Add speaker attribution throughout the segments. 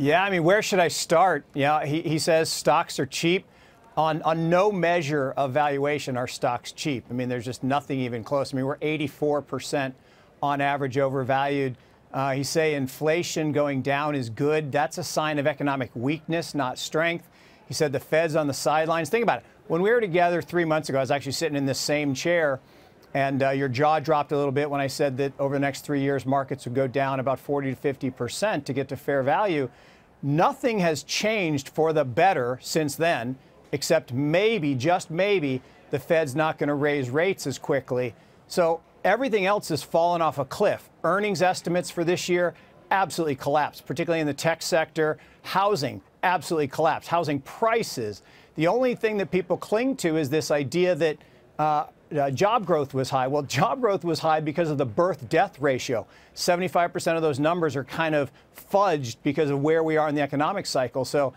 Speaker 1: Yeah, I mean, where should I start? Yeah, he says stocks are cheap. On no measure of valuation are stocks cheap. I mean, there's just nothing even close. I mean, we're 84% on average overvalued. He say inflation going down is good. That's a sign of economic weakness, not strength. He said the Fed's on the sidelines. Think about it. When we were together 3 months ago, I was actually sitting in this same chair, and your jaw dropped a little bit when I said that over the next 3 years, markets would go down about 40 to 50% to get to fair value. Nothing has changed for the better since then, except maybe, just maybe, the Fed's not going to raise rates as quickly. So everything else has fallen off a cliff. Earnings estimates for this year absolutely collapsed, particularly in the tech sector. Housing absolutely collapsed. Housing prices. The only thing that people cling to is this idea that job growth was high. Well, job growth was high because of the birth-death ratio. 75% of those numbers are kind of fudged because of where we are in the economic cycle. So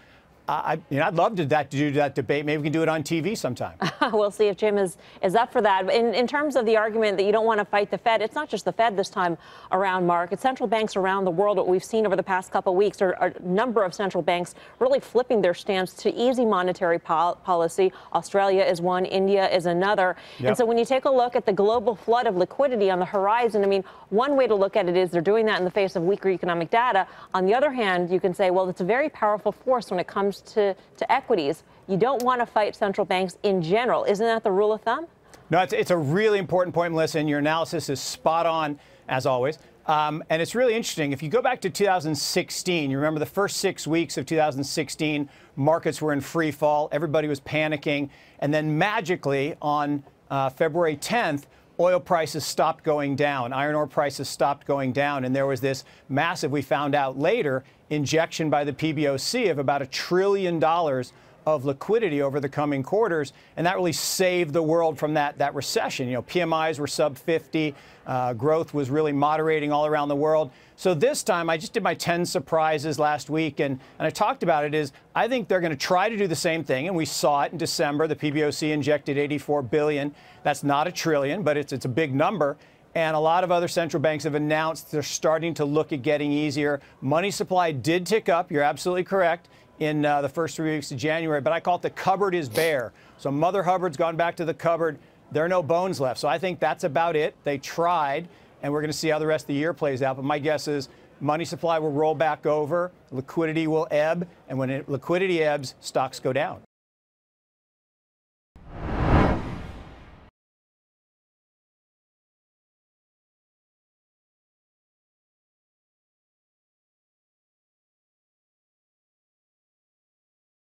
Speaker 1: I'd love to do that debate. Maybe we can do it on TV sometime.
Speaker 2: We'll see if Jim is up for that. In terms of the argument that you don't want to fight the Fed, it's not just the Fed this time around, Mark. It's central banks around the world. What we've seen over the past couple of weeks are a number of central banks really flipping their stance to easy monetary policy. Australia is one. India is another. Yep. And so when you take a look at the global flood of liquidity on the horizon, I mean, one way to look at it is they're doing that in the face of weaker economic data. On the other hand, you can say, well, it's a very powerful force when it comes to equities. You don't want to fight central banks in general. Isn't that the rule of thumb?
Speaker 1: No, it's a really important point, Melissa, and your analysis is spot on, as always. And it's really interesting. If you go back to 2016, you remember the first 6 weeks of 2016, markets were in free fall. Everybody was panicking. And then magically on February 10th, oil prices stopped going down. Iron ore prices stopped going down. And there was this massive, we found out later, injection by the PBOC of about $1 trillion of liquidity over the coming quarters. And that really saved the world from that recession. You know, PMIs were sub 50. Growth was really moderating all around the world. So this time, I just did my 10 surprises last week, and I talked about it, is I think they're going to try to do the same thing, and we saw it in December. The PBOC injected $84 billion. That's not $1 trillion, but it's a big number. And a lot of other central banks have announced they're starting to look at getting easier. Money supply did tick up. You're absolutely correct in the first 3 weeks of January, but I call it the cupboard is bare. So Mother Hubbard's gone back to the cupboard. There are no bones left. So I think that's about it. They tried, and we're going to see how the rest of the year plays out. But my guess is money supply will roll back over, liquidity will ebb, and when liquidity ebbs, stocks go down.